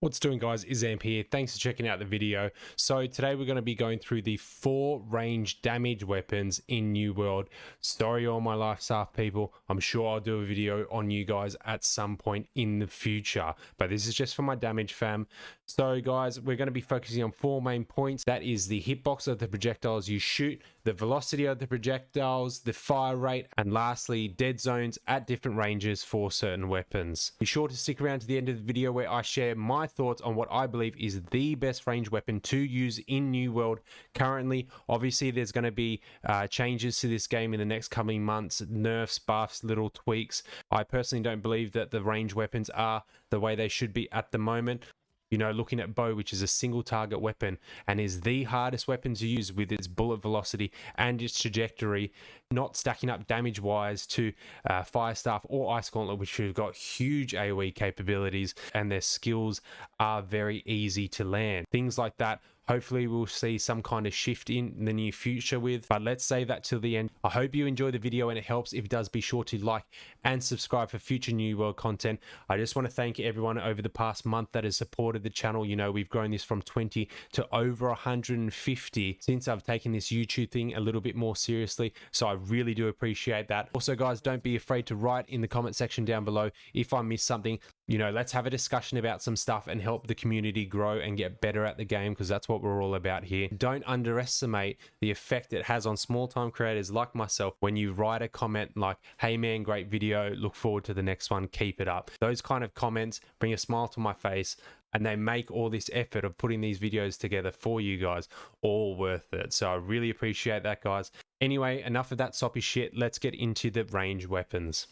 What's doing, guys? Is Amp here. Thanks for checking out the video. So today we're going to be going through the 4 range damage weapons in New World. Sorry all my lifestaff people, I'm sure I'll do a video on you guys at some point in the future, but this is just for my damage fam. So guys, we're going to be focusing on 4 main points. That is the hitbox of the projectiles you shoot, the velocity of the projectiles, the fire rate, and lastly dead zones at different ranges for certain weapons. Be sure to stick around to the end of the video where I share my thoughts on what I believe is the best range weapon to use in New World currently. Obviously there's going to be changes to this game in the next coming months, nerfs, buffs, little tweaks. I personally don't believe that the range weapons are the way they should be at the moment. You know, looking at bow, which is a single target weapon and is the hardest weapon to use with its bullet velocity and its trajectory, not stacking up damage wise to firestaff or ice gauntlet, which have got huge AoE capabilities and their skills are very easy to land. Things like that, hopefully we'll see some kind of shift in the near future with, but let's save that till the end. I hope you enjoy the video and it helps. If it does, be sure to like and subscribe for future New World content. I just want to thank everyone over the past month that has supported the channel. You know, we've grown this from 20 to over 150 since I've taken this YouTube thing a little bit more seriously, so I really do appreciate that. Also guys, don't be afraid to write in the comment section down below if I missed something. You know, let's have a discussion about some stuff and help the community grow and get better at the game, because that's what we're all about here. Don't underestimate the effect it has on small time creators like myself when you write a comment like, hey man, great video, look forward to the next one, keep it up. Those kind of comments bring a smile to my face and they make all this effort of putting these videos together for you guys all worth it. So I really appreciate that, guys. Anyway, enough of that soppy shit. Let's get into the range weapons.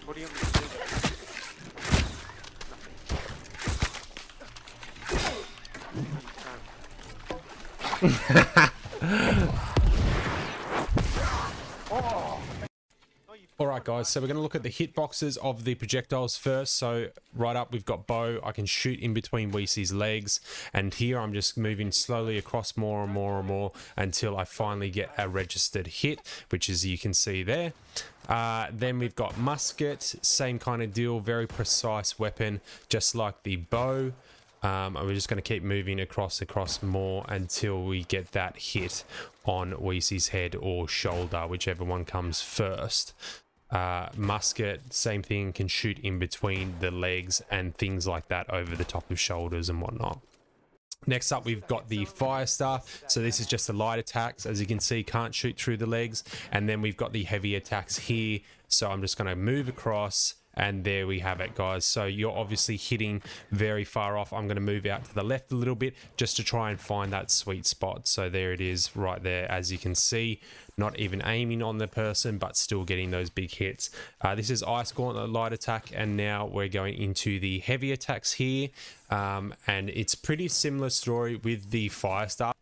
What do you want me to do? Alright guys, so we're going to look at the hitboxes of the projectiles first. So right up we've got bow. I can shoot in between Wecey's legs, and here I'm just moving slowly across more and more and more until I finally get a registered hit, which is, you can see there. Then we've got musket, same kind of deal, very precise weapon just like the bow. And we're just going to keep moving across more until we get that hit on Wecey's head or shoulder, whichever one comes first. Musket, same thing, can shoot in between the legs and things like that, over the top of shoulders and whatnot. Next up we've got the firestaff. So this is just the light attacks, as you can see, can't shoot through the legs. And then we've got the heavy attacks here, so I'm just going to move across. And there we have it, guys. So you're obviously hitting very far off. I'm going to move out to the left a little bit just to try and find that sweet spot. So there it is right there, as you can see. Not even aiming on the person, but still getting those big hits. This is ice gauntlet light attack, and now we're going into the heavy attacks here. And it's pretty similar story with the firestaff.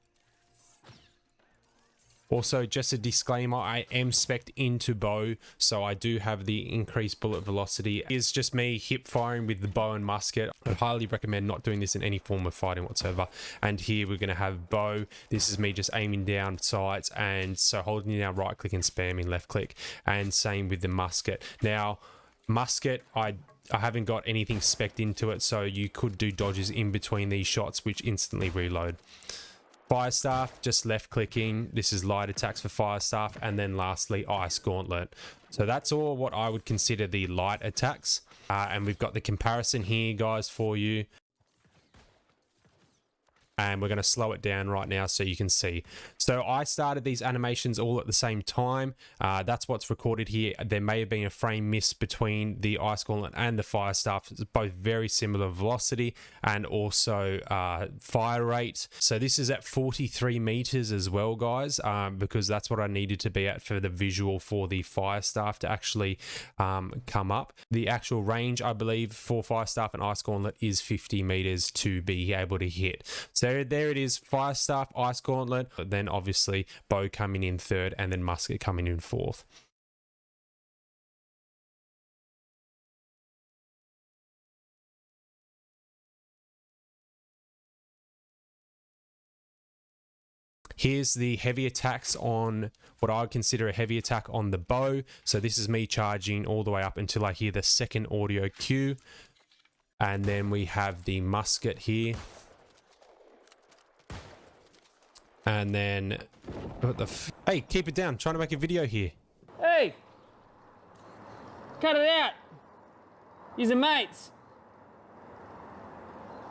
Also, just a disclaimer, I am spec'd into bow, so I do have the increased bullet velocity. It's just me hip firing with the bow and musket. I highly recommend not doing this in any form of fighting whatsoever. And here we're going to have bow. This is me just aiming down sights, and so holding down right click and spamming left click. And same with the musket. Now, musket, I haven't got anything spec'd into it, so you could do dodges in between these shots, which instantly reload. Firestaff, just left clicking. This is light attacks for firestaff, and then lastly ice gauntlet. So that's all what I would consider the light attacks, and we've got the comparison here, guys, for you. And we're going to slow it down right now so you can see. So I started these animations all at the same time. That's what's recorded here. There may have been a frame miss between the ice gauntlet and the firestaff. It's both very similar velocity and also fire rate. So this is at 43 meters as well, guys, because that's what I needed to be at for the visual for the firestaff to actually come up. The actual range, I believe, for firestaff and ice gauntlet is 50 meters to be able to hit. So there it is, firestaff, ice gauntlet, then obviously bow coming in third, and then musket coming in fourth. Here's the heavy attacks on what I would consider a heavy attack on the bow. So this is me charging all the way up until I hear the second audio cue. And then we have the musket here. And then, what the hey, keep it down. Trying to make a video here. Hey! Cut it out! You're mates.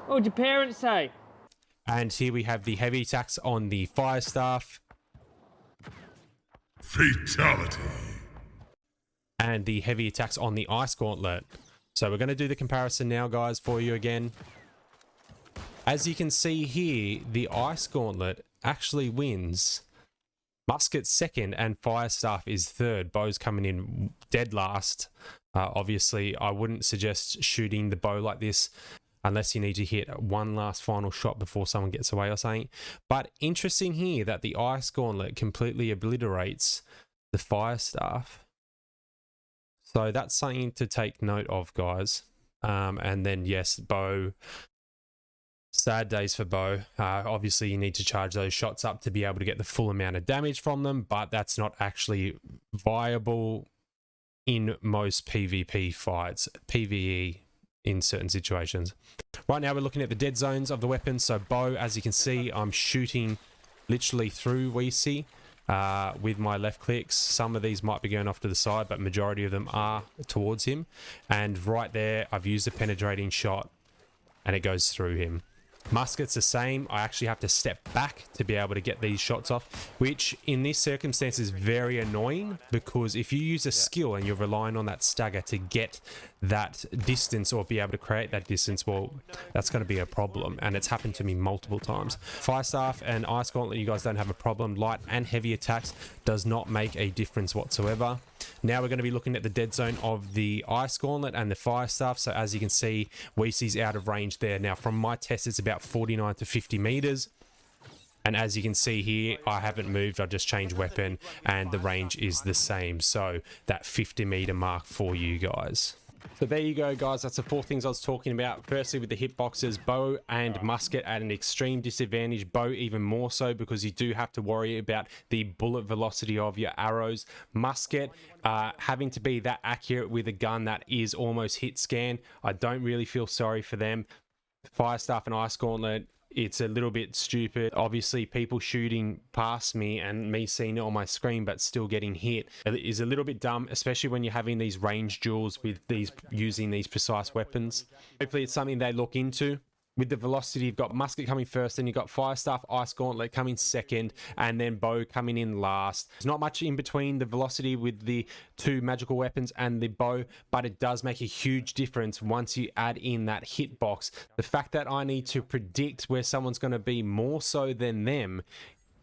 What would your parents say? And here we have the heavy attacks on the firestaff. Fatality. And the heavy attacks on the ice gauntlet. So we're going to do the comparison now, guys, for you again. As you can see here, the ice gauntlet actually wins. Musket's second and firestaff is third. Bow's coming in dead last. Obviously, I wouldn't suggest shooting the bow like this unless you need to hit one last final shot before someone gets away or something. But interesting here that the ice gauntlet completely obliterates the firestaff. So that's something to take note of, guys. And then, yes, bow. Sad days for bow. Obviously, you need to charge those shots up to be able to get the full amount of damage from them, but that's not actually viable in most PvP fights. PvE in certain situations. Right now, we're looking at the dead zones of the weapons. So bow, as you can see, I'm shooting literally through wecey. With my left clicks. Some of these might be going off to the side, but majority of them are towards him. And right there, I've used a penetrating shot and it goes through him. Musket's the same. I actually have to step back to be able to get these shots off, which in this circumstance is very annoying, because if you use a skill and you're relying on that stagger to get that distance or be able to create that distance, well, that's going to be a problem, and it's happened to me multiple times. Firestaff and ice gauntlet, you guys don't have a problem. Light and heavy attacks does not make a difference whatsoever. Now we're going to be looking at the dead zone of the ice gauntlet and the firestaff. So as you can see, wecey's out of range there. Now from my test, it's about 49 to 50 meters. And as you can see here, I haven't moved. I just changed weapon and the range is the same. So that 50 meter mark for you guys. So there you go, guys. That's the four things I was talking about. Firstly, with the hitboxes, bow and musket at an extreme disadvantage. Bow even more so, because you do have to worry about the bullet velocity of your arrows. Musket, having to be that accurate with a gun that is almost hit scan. I don't really feel sorry for them. Firestaff and ice gauntlet, it's a little bit stupid. Obviously, people shooting past me and me seeing it on my screen but still getting hit is a little bit dumb, especially when you're having these range duels with these, using these precise weapons. Hopefully it's something they look into. With the velocity, you've got musket coming first, then you've got firestaff, ice gauntlet coming second, and then bow coming in last. There's not much in between the velocity with the two magical weapons and the bow, but it does make a huge difference once you add in that hitbox. The fact that I need to predict where someone's going to be more so than them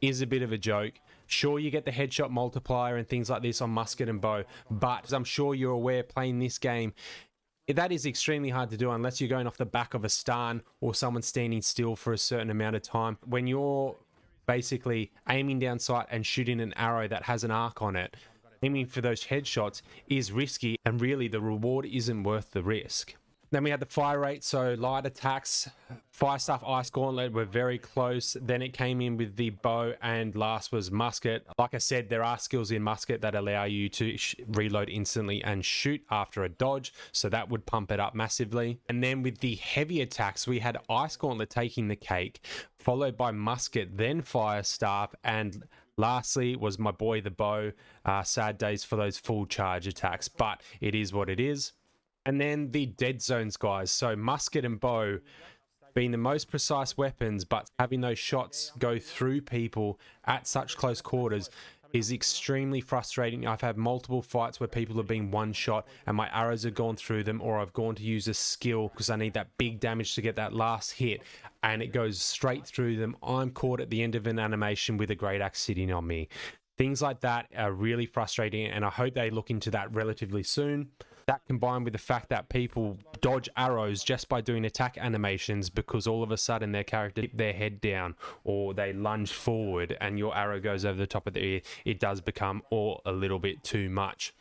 is a bit of a joke. Sure, you get the headshot multiplier and things like this on musket and bow, but as I'm sure you're aware, playing this game, that is extremely hard to do unless you're going off the back of a stun or someone standing still for a certain amount of time. When you're basically aiming down sight and shooting an arrow that has an arc on it, aiming for those headshots is risky, and really the reward isn't worth the risk. Then we had the fire rate, so light attacks, firestaff, ice gauntlet were very close. Then it came in with the bow, and last was musket. Like I said, there are skills in musket that allow you to reload instantly and shoot after a dodge, so that would pump it up massively. And then with the heavy attacks, we had ice gauntlet taking the cake, followed by musket, then firestaff, and lastly was my boy the bow. Sad days for those full charge attacks, but it is what it is. And then the dead zones, guys. So musket and bow being the most precise weapons, but having those shots go through people at such close quarters is extremely frustrating. I've had multiple fights where people have been one shot and my arrows have gone through them, or I've gone to use a skill because I need that big damage to get that last hit and it goes straight through them. I'm caught at the end of an animation with a great axe sitting on me. Things like that are really frustrating, and I hope they look into that relatively soon. That combined with the fact that people dodge arrows just by doing attack animations, because all of a sudden their character dip their head down or they lunge forward and your arrow goes over the top of the ear, it does become all a little bit too much.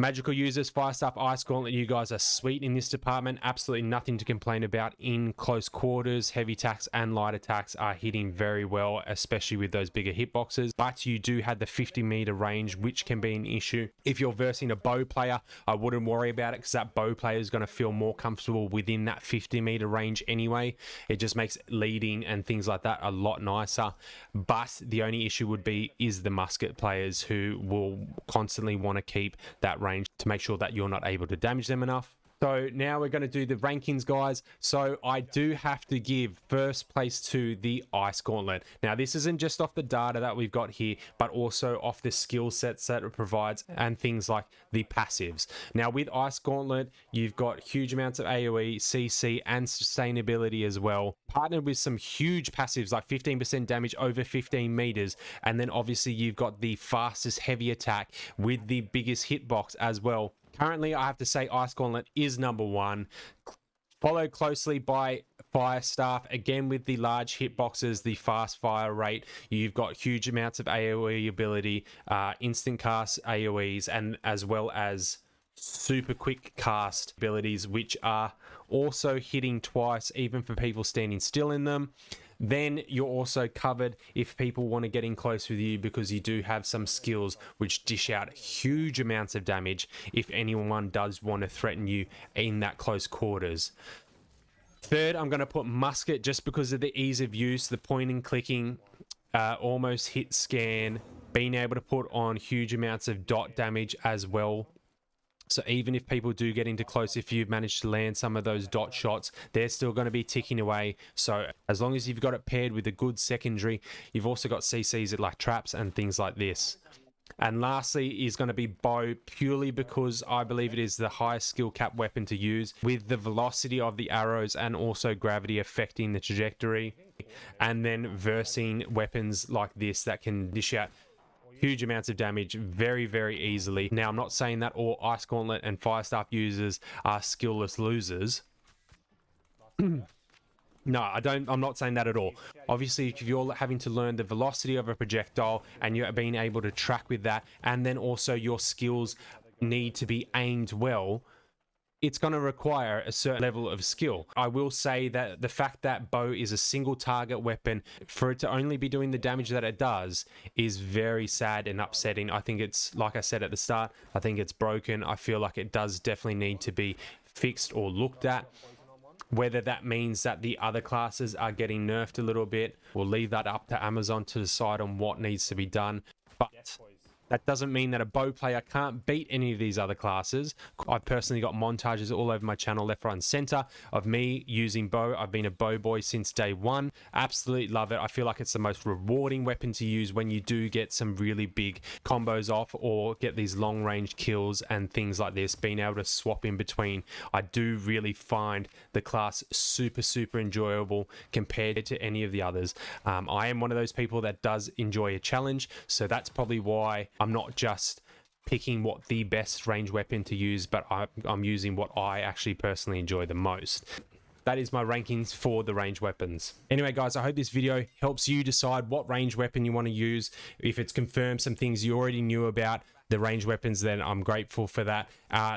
Magical users, firestaff, ice gauntlet, you guys are sweet in this department. Absolutely nothing to complain about in close quarters. Heavy attacks and light attacks are hitting very well, especially with those bigger hitboxes. But you do have the 50-meter range, which can be an issue. If you're versing a bow player, I wouldn't worry about it because that bow player is going to feel more comfortable within that 50-meter range anyway. It just makes leading and things like that a lot nicer. But the only issue would be is the musket players, who will constantly want to keep that range to make sure that you're not able to damage them enough. So now we're going to do the rankings, guys. So I do have to give first place to the ice gauntlet. Now this isn't just off the data that we've got here, but also off the skill sets that it provides and things like the passives. Now with ice gauntlet, you've got huge amounts of AoE, CC, and sustainability as well, partnered with some huge passives like 15% damage over 15 meters, and then obviously you've got the fastest heavy attack with the biggest hitbox as well. Currently, I have to say Ice Gauntlet is number one, followed closely by Firestaff, again with the large hitboxes, the fast fire rate. You've got huge amounts of AoE ability, instant cast AoEs, and as well as super quick cast abilities, which are also hitting twice, even for people standing still in them. Then you're also covered if people want to get in close with you, because you do have some skills which dish out huge amounts of damage if anyone does want to threaten you in that close quarters. Third, I'm going to put musket just because of the ease of use, the point and clicking, almost hit scan, being able to put on huge amounts of dot damage as well. So even if people do get into close, if you've managed to land some of those dot shots, they're still going to be ticking away. So as long as you've got it paired with a good secondary, you've also got CCs like traps and things like this. And lastly is going to be bow, purely because I believe it is the highest skill cap weapon to use, with the velocity of the arrows and also gravity affecting the trajectory. And then versing weapons like this that can dish out huge amounts of damage very, very easily. Now, I'm not saying that all Ice Gauntlet and Firestaff users are skillless losers. No, I'm not saying that at all. Obviously, if you're having to learn the velocity of a projectile and you're being able to track with that, and then also your skills need to be aimed well, it's going to require a certain level of skill. I will say that the fact that bow is a single target weapon, for it to only be doing the damage that it does, is very sad and upsetting. I think it's, like I said at the start, I think it's broken. I feel like it does definitely need to be fixed or looked at. Whether that means that the other classes are getting nerfed a little bit, we'll leave that up to Amazon to decide on what needs to be done. But that doesn't mean that a bow player can't beat any of these other classes. I've personally got montages all over my channel, left, right, and center, of me using bow. I've been a bow boy since day one. Absolutely love it. I feel like it's the most rewarding weapon to use when you do get some really big combos off, or get these long range kills and things like this, being able to swap in between. I do really find the class super, super enjoyable compared to any of the others. I am one of those people that does enjoy a challenge, so that's probably why I'm not just picking what the best range weapon to use, but I'm using what I actually personally enjoy the most. That is my rankings for the range weapons. Anyway, guys, I hope this video helps you decide what range weapon you want to use. If it's confirmed some things you already knew about the range weapons, then I'm grateful for that.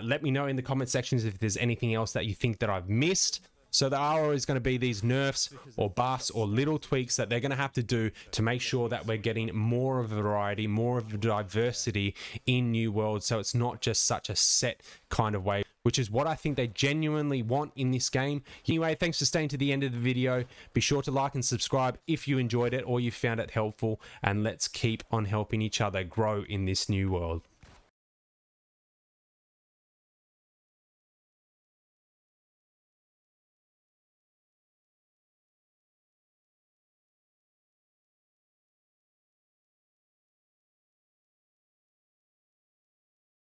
Let me know in the comment sections if there's anything else that you think that I've missed. So there are always going to be these nerfs or buffs or little tweaks that they're going to have to do to make sure that we're getting more of a variety, more of a diversity in New World, so it's not just such a set kind of way, which is what I think they genuinely want in this game. Anyway, thanks for staying to the end of the video. Be sure to like and subscribe if you enjoyed it or you found it helpful, and let's keep on helping each other grow in this new world.